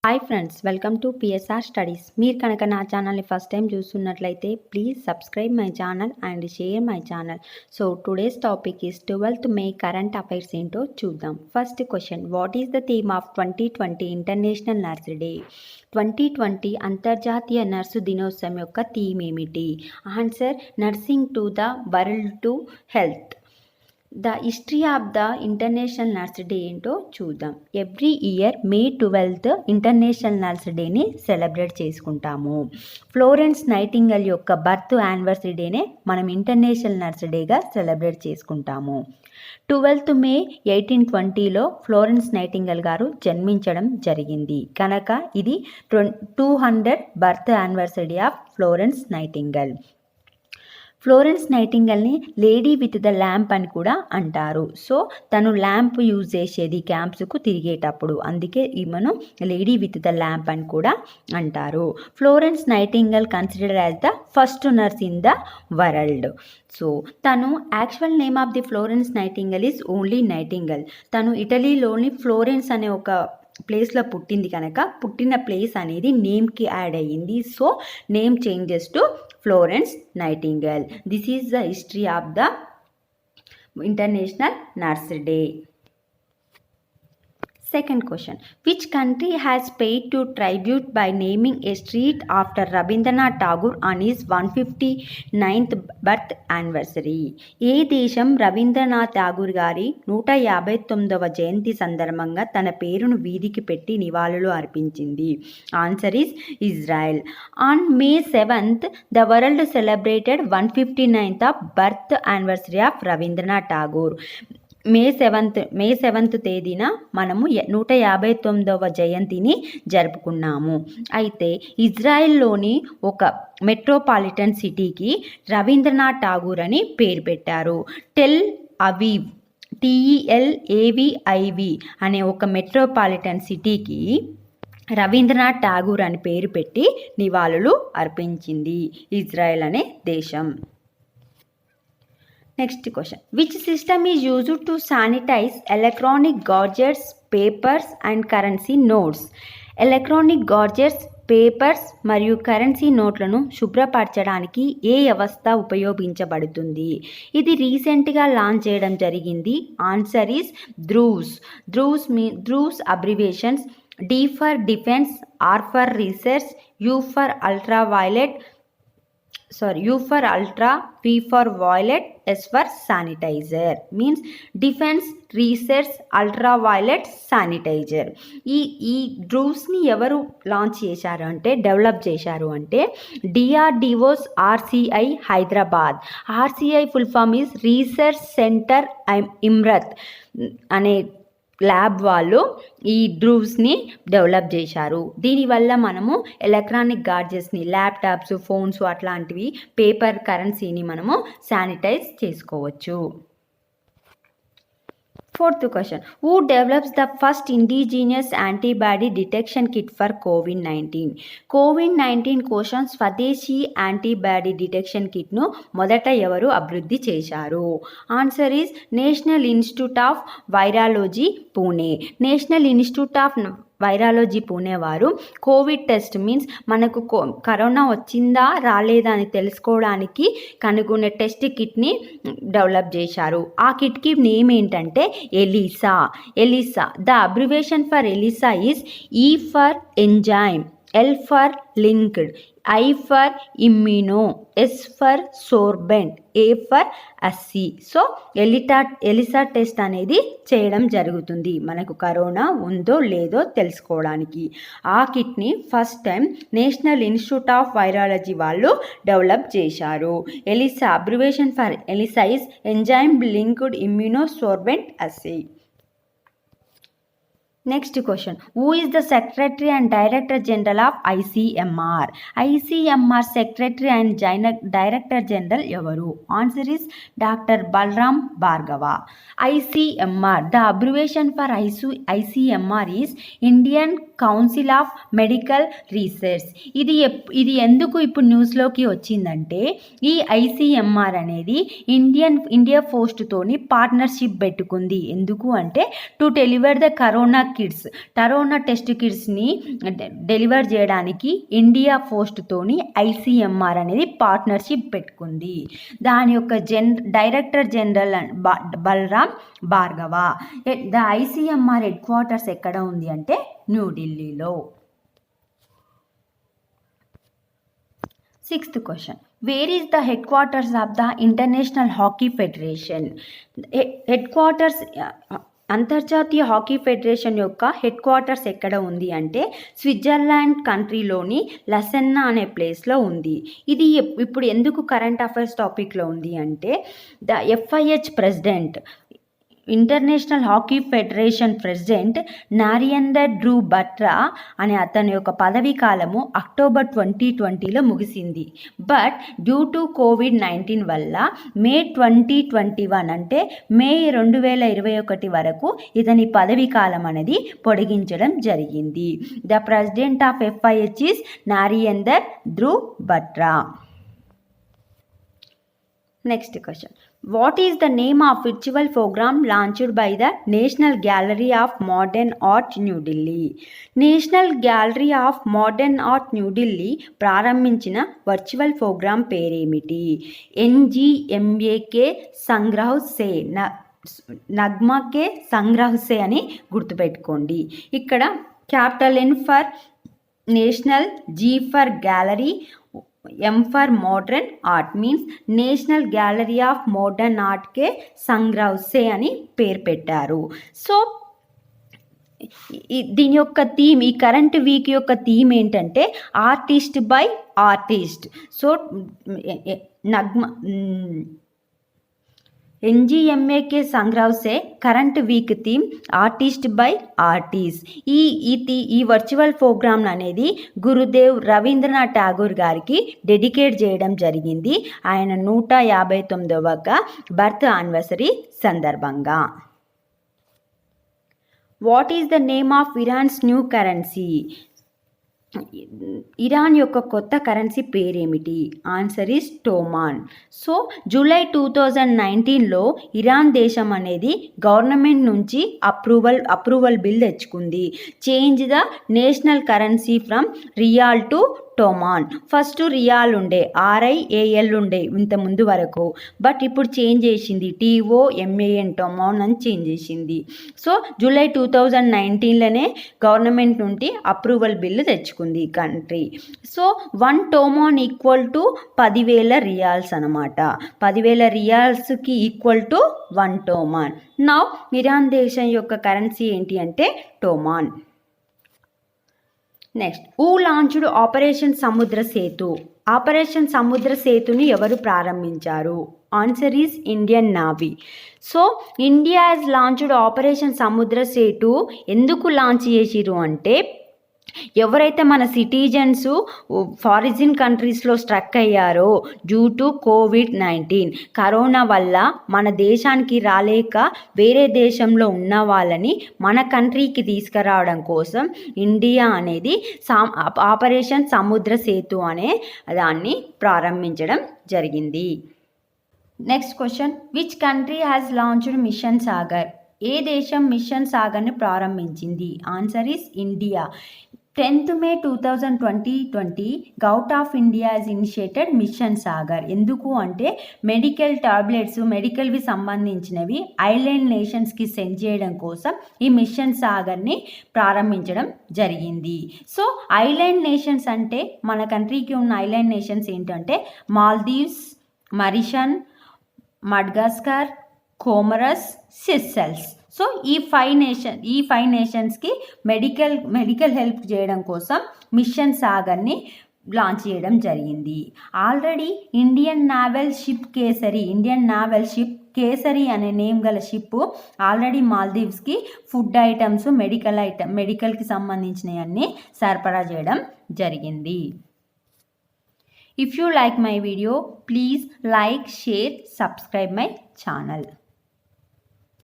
Hi friends, welcome to PSR studies. మీరు కనుక నా ఛానల్ని ఫస్ట్ టైం చూస్తున్నట్లయితే please subscribe my channel and share my channel. So today's topic is 12th May current affairs ఏంటో చూద్దాం. First question, what is the theme of 2020 international nurse day? 2020 అంతర్జాతీయ nurse దినోత్సవం యొక్క థీమ్ ఏమిటి? Answer, nursing to the world to health. The history of the international nurse day ఏంటో చూద్దాం. Every year May 12th international nurse డేని celebrate చేసుకుంటాము. Florence nightingale యొక్క birth anniversary డేనే మనం ఇంటర్నేషనల్ నర్స్ డేగా సెలబ్రేట్ చేసుకుంటాము. 12th May 1820లో ఫ్లోరెన్స్ నైటింగేల్ గారు జన్మించడం జరిగింది కనుక ఇది 200 birth anniversary of Florence Nightingale. Florence నైటింగేల్ని లేడీ విత్ ద ల్యాంప్ అని కూడా అంటారు. సో తను ల్యాంప్ యూజ్ చేసేది క్యాంప్స్కు తిరిగేటప్పుడు, అందుకే ఈమెను లేడీ విత్ ద ల్యాంప్ అని కూడా అంటారు. Florence Nightingale considered as the first nurse in the world. So తను actual name of the Florence Nightingale is only Nightingale. తను ఇటలీలోని ఫ్లోరెన్స్ అనే ఒక ప్లేస్లో పుట్టింది కనుక పుట్టిన ప్లేస్ అనేది నేమ్కి యాడ్ అయ్యింది. So name changes to Florence nightingale. This is the history of the international nurse day. Second question, which country has paid to tribute by naming a street after Rabindranath Tagore on his 159th birth anniversary? ఏ దేశం రవీంద్రనాథ్ ఠాగూర్ గారి 159వ జయంతి సందర్భంగా తన పేరును వీధికి పెట్టి నివాళులు అర్పించింది? Answer is Israel. On May 7th the world celebrated 159th of birth anniversary of Rabindranath Tagore. May 7th తేదీన మనము 159వ జయంతిని జరుపుకున్నాము. అయితే ఇజ్రాయెల్లోని ఒక మెట్రోపాలిటన్ సిటీకి రవీంద్రనాథ్ ఠాగూర్ అని పేరు పెట్టారు. టెల్ అవీవ్ TELAVIV అనే ఒక మెట్రోపాలిటన్ సిటీకి రవీంద్రనాథ్ ఠాగూర్ అని పేరు పెట్టి నివాళులు అర్పించింది ఇజ్రాయెల్ అనే దేశం. Next question, which system is used to sanitize electronic gadgets, papers and currency notes? Electronic gadgets, papers మరియు కరెన్సీ నోట్లను శుభ్రపరచడానికి ఏ వ్యవస్థ ఉపయోగించబడుతుంది? ఇది రీసెంట్గా లాంచ్ చేయడం జరిగింది. Answer is DRUVS. DRUVS abbreviations D for defense, R for research, U for ultra, V for violet, S for sanitizer. Means defense, research, ultraviolet, sanitizer. ఈ డ్రూవ్స్ని ఎవరు లాంచ్ చేశారు అంటే, డెవలప్ చేశారు అంటే DRDO's RCI Hyderabad. RCI full form is research centre Imarat అనే lab వాళ్ళు ఈ డ్రూవ్స్ని డెవలప్ చేశారు. దీనివల్ల మనము ఎలక్ట్రానిక్ గాడ్జెట్స్ని, ల్యాప్టాప్స్, ఫోన్స్ అట్లాంటివి, పేపర్, కరెన్సీని మనము శానిటైజ్ చేసుకోవచ్చు. Fourth question, who develops the first indigenous antibody detection kit for COVID-19? COVID-19 కోసం స్వదేశీ యాంటీబాడీ డిటెక్షన్ కిట్ను మొదట ఎవరు అభివృద్ధి చేశారు? Answer is national institute of virology Pune. National institute of virology Pune వారు కోవిడ్ టెస్ట్, మీన్స్ మనకు కరోనా వచ్చిందా రాలేదా అని తెలుసుకోవడానికి కనుగొనే టెస్ట్ కిట్ని డెవలప్ చేశారు. ఆ కిట్కి నేమ్ ఏంటంటే ELISA. The abbreviation for ELISA is E for enzyme, L for linked, I for immuno, S for sorbent, A for assay. So ELISA test అనేది చేయడం జరుగుతుంది మనకు కరోనా ఉందో లేదో తెలుసుకోవడానికి. ఆ కిట్ని first time national institute of virology వాళ్ళు డెవలప్ చేశారు. ELISA abbreviation for ELISA is enzyme linked immunosorbent assay. Next question, who is the Secretary and Director General of ICMR? ICMR Secretary and Director General ఎవరు? Answer is Dr. Balram Bhargava. ICMR, the abbreviation for ICMR is Indian Council of Medical Research. ఇది ఎందుకు ఇప్పుడు న్యూస్లోకి వచ్చిందంటే, ఈ ICMR అనేది India పోస్ట్తోని partnership పెట్టుకుంది. ఎందుకు అంటే to deliver the corona test కిట్స్ని డెలివర్ చేయడానికి ఇండియా పోస్ట్తోని ICMR అనేది పార్ట్నర్షిప్ పెట్టుకుంది. దాని యొక్క director general Balram Bhargava. The ICMR headquarters ఎక్కడ ఉంది అంటే న్యూఢిల్లీలో. 6th question. Where is the headquarters of the International Hockey Federation? Headquarters అంతర్జాతీయ హాకీ ఫెడరేషన్ యొక్క హెడ్ క్వార్టర్స్ ఎక్కడ ఉంది అంటే స్విట్జర్లాండ్ కంట్రీలోని లసెన్నా అనే ప్లేస్లో ఉంది. ఇది ఇప్పుడు ఎందుకు కరెంట్ అఫైర్స్ టాపిక్లో ఉంది అంటే the FIH president, international hockey federation president Narinder Dhruv Batra అనే అతని యొక్క పదవీ కాలము అక్టోబర్ 2020లో ముగిసింది. బట్ డ్యూ టు COVID-19 వల్ల మే 2021 అంటే మే 2021 వరకు ఇతని పదవీ కాలం అనేది పొడిగించడం జరిగింది. The president of FIH is Narinder Dhruv Batra. Next question. What is the name of virtual program launched by the National Gallery of Modern Art, New Delhi? National Gallery of Modern Art, New Delhi ప్రారంభించిన virtual programme పేరేమిటి? NGMAK Sangrah Se, నగ్మాకే సంగ్రహ్ సే అని గుర్తుపెట్టుకోండి. ఇక్కడ capital N for national, G for gallery, M for modern art means national gallery of modern ఆర్ట్కే సంగ్రహ్ సే అని పేరు పెట్టారు. సో దీని యొక్క థీమ్, ఈ కరెంట్ వీక్ యొక్క థీమ్ ఏంటంటే artist by artist. So NGMAK Sangrah Se current week theme artist by artist. ఈ వర్చువల్ ప్రోగ్రామ్ అనేది గురుదేవ్ రవీంద్రనాథ్ ఠాగూర్ గారికి డెడికేట్ చేయడం జరిగింది ఆయన 159వ బర్త్ యానివర్సరీ సందర్భంగా. What is the name of Iran's new currency? Iran యొక్క కొత్త కరెన్సీ పేరేమిటి? Answer is toman. So July 2019లో ఇరాన్ దేశం అనేది గవర్నమెంట్ నుంచి అప్రూవల్ బిల్ తెచ్చుకుంది. Change the national currency from rial to toman. First rial ఉండే, RIAL ఉండే ఇంత ముందు వరకు, బట్ ఇప్పుడు చేంజ్ చేసింది, TOMAN టోమాన్ అని చేంజ్ చేసింది. సో జూలై 2019లోనే గవర్నమెంట్ నుండి అప్రూవల్ బిల్లు తెచ్చుకుంది country. So 1 toman equal to 10,000 rials అనమాట. 10,000 రియాల్స్కి equal to 1 toman. Now Iran దేశం యొక్క కరెన్సీ ఏంటి అంటే toman. Next, who launched operation Samudra Setu? Operation Samudra సేతుని ఎవరు ప్రారంభించారు? Answer is Indian navy. So India has launched operation Samudra Setu ఎందుకు లాంచ్ చేసిరు అంటే ఎవరైతే మన సిటిజన్స్ ఫారిన్ కంట్రీస్లో స్ట్రక్ అయ్యారో డ్యూ టు COVID-19 కరోనా వల్ల మన దేశానికి రాలేక వేరే దేశంలో ఉన్న వాళ్ళని మన కంట్రీకి తీసుకురావడం కోసం ఇండియా అనేది ఆపరేషన్ సముద్ర సేతు అనే దాన్ని ప్రారంభించడం జరిగింది. Next question, which country has launched mission Sagar? ఏ దేశం మిషన్ సాగర్ని ప్రారంభించింది? Answer is India. 10th May 2020 govt of India has initiated mission Sagar. ఎందుకు అంటే మెడికల్ టాబ్లెట్స్, మెడికల్వి సంబంధించినవి ఐలాండ్ నేషన్స్కి సెండ్ చేయడం కోసం ఈ మిషన్ సాగర్ని ప్రారంభించడం జరిగింది. సో ఐలాండ్ నేషన్స్ అంటే మన కంట్రీకి ఉన్న ఐలాండ్ నేషన్స్ ఏంటంటే Maldives, Mauritius, Madagascar, Comoros, Seychelles. So ఈ ఫైవ్ నేషన్స్కి మెడికల్ హెల్ప్ చేయడం కోసం మిషన్ సాగర్ని లాంచ్ చేయడం జరిగింది. Already Indian naval ship Kesari అనే నేమ్ గల షిప్ ఆల్రెడీ మాల్దీవ్స్కి ఫుడ్ ఐటమ్స్, మెడికల్కి సంబంధించినవన్నీ సరఫరా చేయడం జరిగింది. If you like my video, please like, share, subscribe my channel.